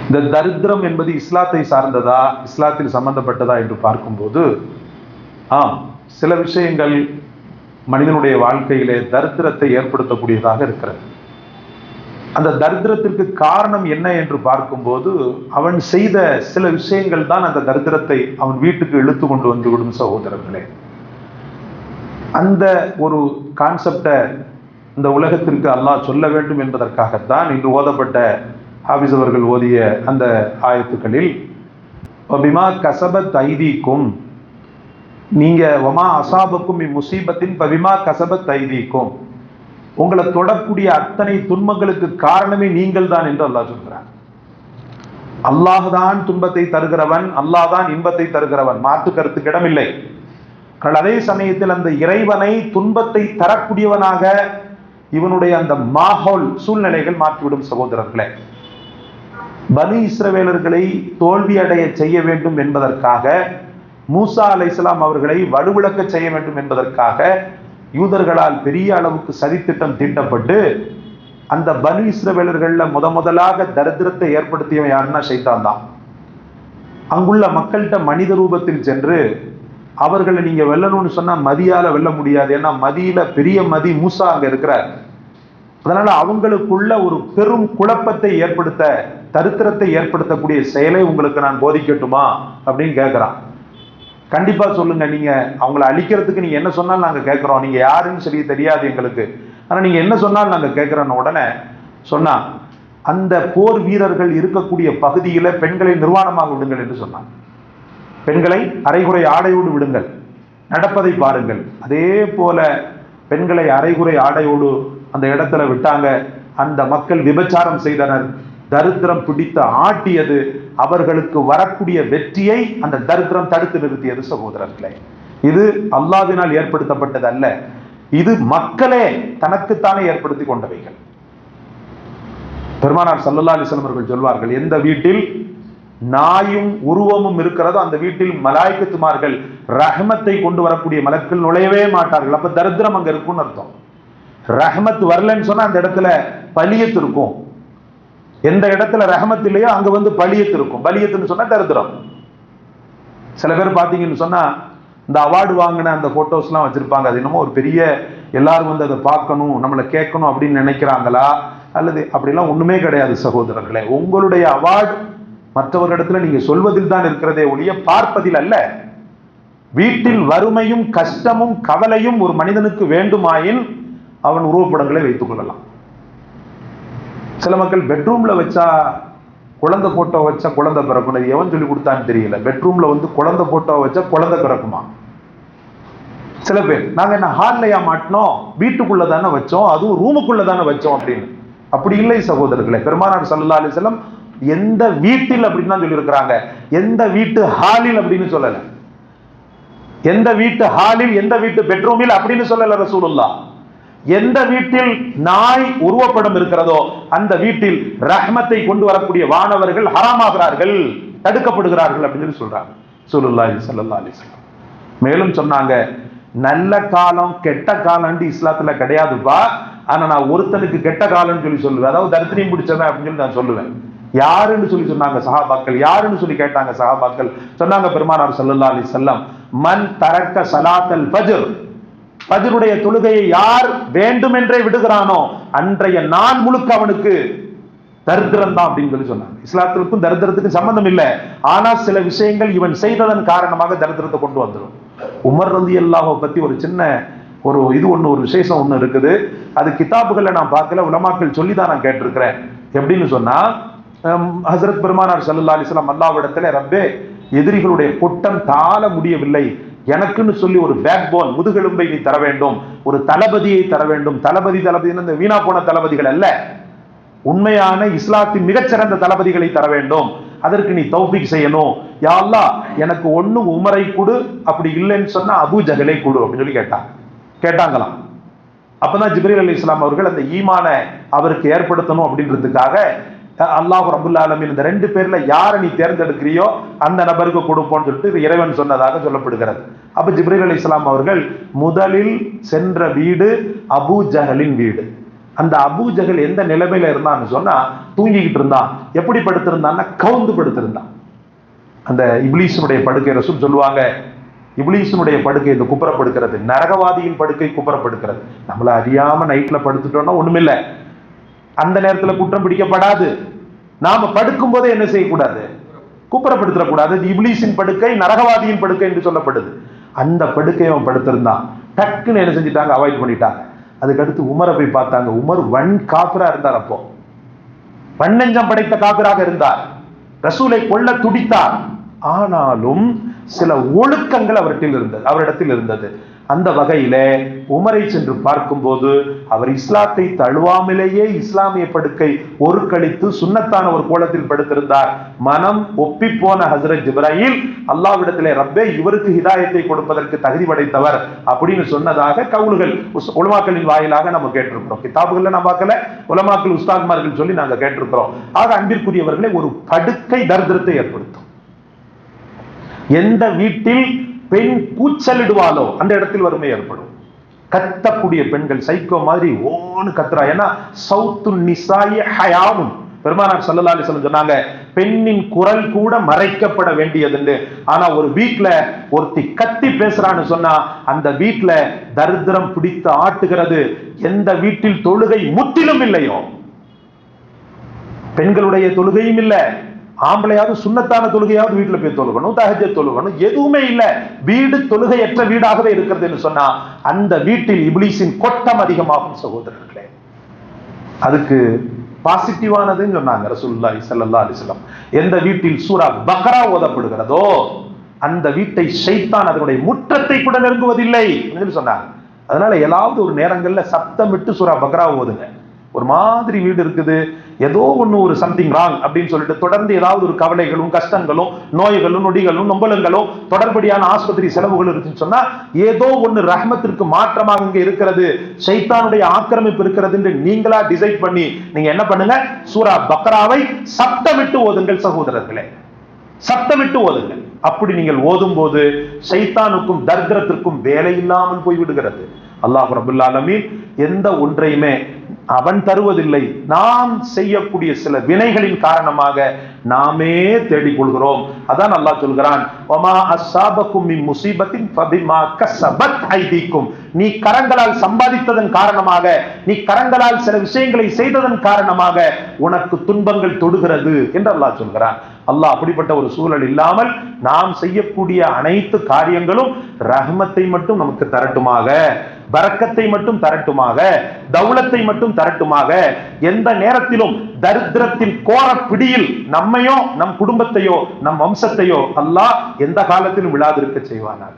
இந்த தரித்திரம் என்பது இஸ்லாத்தை சார்ந்ததா, இஸ்லாத்தில் சம்பந்தப்பட்டதா என்று பார்க்கும்போது சில விஷயங்கள் மனிதனுடைய வாழ்க்கையிலே தரித்திரத்தை ஏற்படுத்தக்கூடியதாக இருக்கிறது. அந்த தரித்திரத்திற்கு காரணம் என்ன என்று பார்க்கும்போது அவன் செய்த சில விஷயங்கள் தான் அந்த தரித்திரத்தை அவன் வீட்டுக்கு இழுத்து கொண்டு வந்து விடும். சகோதரர்களே, அந்த ஒரு கான்செப்டை இந்த உலகத்திற்கு அல்லாஹ் சொல்ல வேண்டும் என்பதற்காகத்தான் இன்று ஓதப்பட்ட ஹாபிஸ் அவர்கள் ஓதிய அந்த ஆயத்துக்களில் பிமா கசபத் ஐதீக்கும், நீங்க வமா அசாபக்கும் முசீபத்தின் பபிமா கசபத் ஐதீக்கும், உங்களை தொடக்கூடிய அத்தனை துன்பங்களுக்கு காரணமே நீங்கள் தான் என்று அல்லாஹ் சொல்கிறார். அல்லாஹ் தான் துன்பத்தை தருகிறவன், அல்லாஹ் தான் இன்பத்தை தருகிறவன், மாற்று கருத்துக்கு இடமில்லை. அதே சமயத்தில் அந்த இறைவனை துன்பத்தை தரக்கூடியவனாக இவனுடைய அந்த மாஹோல் சூழ்நிலைகள் மாற்றிவிடும். சகோதரர்களே, பனி இஸ்ரவேலர்களை தோல்வி அடைய செய்ய வேண்டும் என்பதற்காக, மூசா அலைஹிஸ்ஸலாம் அவர்களை வலுவிழக்க செய்ய வேண்டும் என்பதற்காக யூதர்களால் பெரிய அளவுக்கு சதித்திட்டம் தீட்டப்பட்டு அந்த பனி இஸ்ரவேலர்கள்ல முதலாக தரித்திரத்தை ஏற்படுத்தியவன் யாருன்னா ஷைத்தான் தான். அங்குள்ள மக்கள்கிட்ட மனித ரூபத்தில் சென்று அவர்களை நீங்க வெல்லணும்னு சொன்னா மதியால வெல்ல முடியாது, ஏன்னா மதியில பெரிய மதி மூசா அங்க இருக்கிறார். அதனால அவங்களுக்குள்ள ஒரு பெரும் குழப்பத்தை ஏற்படுத்த, தரித்திரத்தை ஏற்படுத்தக்கூடிய செயலை உங்களுக்கு நான் போதிக்கட்டுமா அப்படின்னு கேட்கிறான். கண்டிப்பா சொல்லுங்க, நீங்க அவங்களை அழிக்கிறதுக்கு நீங்க என்ன சொன்னாலும் நாங்க கேட்கிறோம், நீங்க யாருன்னு சொல்லி தெரியாது எங்களுக்கு, ஆனா நீங்க என்ன சொன்னாலும் நாங்க கேட்கிறோன்னு உடனே சொன்னா, அந்த போர் வீரர்கள் இருக்கக்கூடிய பகுதியில பெண்களை நிர்வாணமாக விடுங்கள் என்று சொன்னாங்க. பெண்களை அரைகுறை ஆடையோடு விடுங்கள், நடப்பதை பாருங்கள். அதே போல பெண்களை அரைகுறை ஆடையோடு அந்த இடத்துல விட்டாங்க. அந்த மக்கள் விபச்சாரம் செய்தனர், தரித்திரம் பிடித்து ஆட்டியது, அவர்களுக்கு வரக்கூடிய வெற்றியை அந்த தரித்திரம் தடுத்து நிறுத்தியது. சகோதரர்களே, இது அல்லாஹ்வினால் ஏற்படுத்தப்பட்டது அல்ல, இது மக்களே தனக்குத்தானே ஏற்படுத்தி கொண்டவைகள். பெருமானார் ஸல்லல்லாஹு அலைஹி வஸல்லம் அவர்கள் சொல்வார்கள், எந்த வீட்டில் நாயும் உருவமும் இருக்கிறதோ அந்த வீட்டில் மலாய்க்கத்துமார்கள் ரஹ்மத்தை கொண்டு வரக்கூடிய மலக்கள் நுழையவே மாட்டார்கள். அப்ப தரித்திரம் அங்க இருக்கும்னு அர்த்தம். ரஹ்மத் வரலன்னு சொன்னா அந்த இடத்துல பலியத்து இருக்கும். எந்த இடத்துல ரஹ்மத் இல்லையோ அங்க வந்து பலியத்து இருக்கும். பலியத்துன்னு சொன்னா தரித்திரம். சில பேர் பாத்தீங்கன்னு சொன்னா இந்த அவார்டு வாங்கின அந்த போட்டோஸ் எல்லாம் வச்சிருப்பாங்க. அது என்னமோ ஒரு பெரிய, எல்லாரும் வந்து அதை பார்க்கணும், நம்மளை கேட்கணும் அப்படின்னு நினைக்கிறாங்களா, அல்லது அப்படிலாம் ஒண்ணுமே கிடையாது. சகோதரர்களே, உங்களுடைய அவார்டு மற்றவர்களிடத்துல நீங்க சொல்வதில் தான் இருக்கிறதே ஒழிய பார்ப்பதில் அல்ல. வீட்டில் வறுமையும் கஷ்டமும் கவலையும் ஒரு மனிதனுக்கு வேண்டுமாயின் அவன் உருவப்படங்களை வைத்துக் கொள்ளலாம். சில மக்கள் பெட்ரூம்ல வச்சா குழந்தை போட்டோ வச்சா குழந்தை பிறக்கும், எவன் சொல்லி கொடுத்தான்னு தெரியல. பெட்ரூம்ல வந்து குழந்தை போட்டோ வச்சா குழந்தை பிறக்குமா? சில பேர், நாங்க என்ன ஹால்லையா மாட்டினோம், வீட்டுக்குள்ள தானே வச்சோம், அதுவும் ரூமுக்குள்ள தானே வச்சோம் அப்படின்னு. அப்படி இல்லை சகோதரர்களே. பெருமானார் ஸல்லல்லாஹு அலைஹி வஸல்லம் எந்த வீட்டில் அப்படின்னு தான் சொல்லி இருக்கிறாங்க, எந்த வீட்டு ஹாலில் அப்படின்னு சொல்லல. எந்த வீட்டு ஹாலில், எந்த வீட்டு பெட்ரூமில் அப்படின்னு சொல்லல ரசூலுல்லாஹ். எந்த வீட்டில் நாய் உருவப்படம் இருக்கிறதோ அந்த வீட்டில் ரஹ்மத்தை கொண்டு வரக்கூடிய வானவர்கள் ஹராமாகிறார்கள், தடுக்கப்படுகிறார்கள் அப்படின்னு சொல்றாங்க ரசூலுல்லாஹி ஸல்லல்லாஹு அலைஹி வஸல்லம். மேலும் சொன்னாங்க, நல்ல காலம் கெட்ட காலம் இஸ்லாத்துல கிடையாதுப்பா, ஆனா நான் ஒருத்தனுக்கு கெட்ட காலம்னு சொல்லி சொல்லுவேன், அதாவது தரித்திரியம் பிடிச்சவன் அப்படின்னு சொல்லி நான் சொல்லுவேன். யாருன்னு சொல்லி சொன்னாங்க சஹாபாக்கள், யாருன்னு சொல்லி கேட்டாங்க சஹாபாக்கள். சொன்னாங்க பெருமானார் ஸல்லல்லாஹு அலைஹி வஸல்லம், மன் தரக்க ஸலாத்தல் ஃபஜ்ர், ஃபஜ்ருடைய தொழுகையை யார் வேண்டுமென்றே விடுகிறானோ அன்றைய நாள் முழுக்க அவனுக்கு தரித்திரம் தான் அப்படின்னு சொல்லி சொன்னாங்க. இஸ்லாத்திற்கும் தரித்திரத்துக்கும் சம்பந்தம் இல்லை, ஆனா சில விஷயங்கள் இவன் செய்ததன் காரணமாக தரித்திரத்தை கொண்டு வந்துடும். உமர் ரலியல்லாஹு பத்தி ஒரு சின்ன ஒரு ஒரு விசேஷம் ஒண்ணு இருக்குது. அது கிதாபுகள்ல நான் பார்க்கல, உலமாக்கள் சொல்லிதான் நான் கேட்டிருக்கிறேன். எப்படின்னு சொன்னா, ஹஸரத் பெருமானார் ஸல்லல்லாஹு அலைஹி வஸல்லம் அல்லாஹ்விடத்துல, ரப்பே எதிரிகளுடைய கொட்டம் தாழ முடியவில்லை, எனக்குன்னு சொல்லி ஒரு பேக் போன், முதுகெலும்பை நீ தர வேண்டும், ஒரு தளபதியை தர வேண்டும். தளபதி இந்த வீணா போன தளபதிகள் அல்ல, உண்மையான இஸ்லாத்தின் மிகச்சிறந்த தளபதிகளை தர வேண்டும், அதற்கு நீ தௌஃபீக் செய்யணும். யா அல்லாஹ், எனக்கு ஒண்ணு உமரை கொடு, அப்படி இல்லைன்னு சொன்னா அபூ ஜஹலை கொடு அப்படின்னு சொல்லி கேட்டாங்களாம். அப்பதான் ஜிப்ரீல் அலைஹிஸ்ஸலாம் அவர்கள் அந்த ஈமான அவருக்கு ஏற்படுத்தணும் அப்படின்றதுக்காக அல்லாஹ் ரப்புல் ஆலமீன் இந்த ரெண்டு பேர்ல யாரை நீ தேர்ந்தெடுக்கிறியோ அந்த நபருக்கு கொடுப்போம்னு சொல்லிட்டு இறைவன் சொன்னதாக சொல்லப்படுகிறது. அப்ப ஜிப்ரீல் அலைஹிஸ்ஸலாம் அவர்கள் முதலில் சென்ற வீடு அபூ ஜஹலின் வீடு. அந்த அபூஜஹல் எந்த நிலைமையில இருந்தான்னு சொன்னா தூங்கிக்கிட்டு இருந்தான். எப்படி படுத்திருந்தான்னா கவுந்து படுத்திருந்தான். அந்த இப்லீஸினுடைய படுக்கை, ரசூல் சொல்லுவாங்க, இப்லீஸினுடைய படுக்கை இந்த குப்புறப்படுக்கிறது, நரகவாதியின் படுக்கை குப்புறப்படுக்கிறது. நம்மள அறியாம நைட்ல படுத்துட்டோம்னா ஒண்ணுமில்ல, அந்த நேரத்துல குற்றம் பிடிக்கப்படாது. நாம படுக்கும் போதே என்ன செய்யக்கூடாது, குப்புறப்படுத்தக்கூடாது. இப்லீஸின் படுக்கை நரகவாதியின் படுக்கை என்று சொல்லப்படுது. அந்த படுக்கையை அவன் படுத்திருந்தான். டக்குன்னு என்ன செஞ்சிட்டாங்க, அவாய்ட் பண்ணிட்டாங்க. அதுக்கடுத்து உமரை போய் பார்த்தாங்க. உமர் வன் காபிரா இருந்தார். அப்போ வன்னெஞ்சம் படைத்த காபிராக இருந்தார். ரசூலை கொல்ல துடித்தார். ஆனாலும் சில ஒழுக்கங்கள் அவரிடத்தில் இருந்தது. அந்த வகையில உமரை சென்று பார்க்கும் போது அவர் இஸ்லாத்தை தழுவாமலேயே இஸ்லாமிய படுக்கை ஒரு கழித்து சுன்னத்தான ஒரு கோலத்தில் படுத்திருந்தார். மனம் ஒப்பி போன ஹசரத் ஜிப்ராயில் அல்லாஹ்விடத்திலே, ரப்பே இவருக்கு ஹிதாயத்தை கொடுப்பதற்கு தகுதி படைத்தவர் அப்படின்னு சொன்னதாக கவுல்கள் உலமாக்களின் வாயிலாக நம்ம கேட்டிருக்கிறோம். கிதாபுகள்ல நம்ம பார்க்கல, உலமாக்கள் உஸ்தாத்மார்கள் சொல்லி நாங்க கேட்டிருக்கிறோம். ஆக அன்பிற்குரியவர்களே, ஒரு படுக்கை தரித்திரத்தை ஏற்படுத்தும். எந்த வீட்டில் பெண் கூச்சலிடுவாளோ அந்த இடத்தில் வறுமை ஏற்படும். கத்தக்கூடிய பெண்கள் சைக்கோ மாதிரி ஓன்னு கத்துறா. ஏன்னா சௌத்து நிசாயி ஹயாவும், பெருமானார் ஸல்லல்லாஹு அலைஹி வஸல்லம் சொன்னாங்க, பெண்ணின் குரல் கூட மறைக்கப்பட வேண்டியதுன்னு. ஆனா ஒரு வீட்டுல ஒருத்தி கத்தி பேசுறான்னு சொன்னா அந்த வீட்டுல தரித்திரம் பிடித்து ஆட்டுகிறது. எந்த வீட்டில் தொழுகை முற்றிலும் இல்லையோ, பெண்களுடைய தொழுகையும் இல்லை, ஆம்பளையாவது சுன்னத்தான தொழுகையாவது வீட்டுல போய் தொழுகணும், தஹஜ்ஜத் தொழுகணும், எதுவுமே இல்ல, வீடு தொழுகையற்ற வீடாகவே இருக்கிறது சொன்னா அந்த வீட்டில் இப்லீஸின் கொட்டம் அதிகமாகும் சகோதரர்களே. அதுக்கு பாசிட்டிவானதுன்னு சொன்னாங்க ரசூலுல்லாஹி ஸல்லல்லாஹு அலைஹி வஸல்லம். எந்த வீட்டில் சூரா பக்ரா ஓதப்படுகிறதோ அந்த வீட்டை ஷைத்தான் அதனுடைய முற்றத்தை கூட நெருங்குவதில்லை சொன்னாங்க. அதனால ஏதாவது ஒரு நேரங்கள்ல சத்தமிட்டு சூரா பக்ரா ஓதுங்க. ஒரு மாதிரி வீடு இருக்குது, ஏதோ ஒண்ணு ஒரு சம்திங் ராங் அப்படின்னு சொல்லிட்டு தொடர்ந்து ஏதாவது ஒரு கவலைகளும் கஷ்டங்களும் நோய்களும் நொடிகளும் நொம்பலங்களும் தொடர்படியான ஆஸ்பத்திரி செலவுகள் இருக்குன்னு சொன்னா ஏதோ ஒண்ணு ரஹ்மத்திற்கு மாற்றமாக இங்க இருக்கிறது, ஷைத்தானுடைய ஆக்கிரமிப்பு இருக்கிறது என்று நீங்களா டிசைட் பண்ணி நீங்க என்ன பண்ணுங்க, சூரா பக்ராவை சத்தமிட்டு ஓதுங்கள் சகோதரர்களே, சத்தமிட்டு ஓதுங்கள். அப்படி நீங்கள் ஓதும் போது ஷைத்தானுக்கும் தரித்திரத்திற்கும் வேலை இல்லாமல் போய்விடுகிறது. அல்லாஹ் ரப்பல் ஆலமீன் எந்த ஒன்றையுமே அவன் தருவதில்லை, நாம் செய்யக்கூடிய சில வினைகளின் காரணமாக நாமே தேடிக்கொள்கிறோம். அதான் அல்லாஹ் சொல்கிறான், வமா அஸ்ஸாபக்கும் மின் முஸீபத்தின் ஃபபிமா கஸபத் ஐதீக்கும், நீ கரங்களால் சம்பாதித்ததன் காரணமாக, நீ கரங்களால் சில விஷயங்களை செய்ததன் காரணமாக உனக்கு துன்பங்கள் தொடுகிறது என்று அல்லாஹ் சொல்கிறான். அல்லாஹ் அப்படிப்பட்ட ஒரு சூழல் இல்லாமல் நாம் செய்யக்கூடிய அனைத்து காரியங்களும் ரஹ்மத்தை மட்டும் நமக்கு தரட்டுமாக, பரக்கத்தை மட்டும் தரட்டுமாக, தௌலத்தை மட்டும் தரட்டுமாக. எந்த நேரத்திலும் தரித்திரத்தின் கோர பிடியில் நம்மையோ நம் குடும்பத்தையோ நம் வம்சத்தையோ அல்லாஹ் எந்த காலத்திலும் விழாதிருக்க செய்வானார்.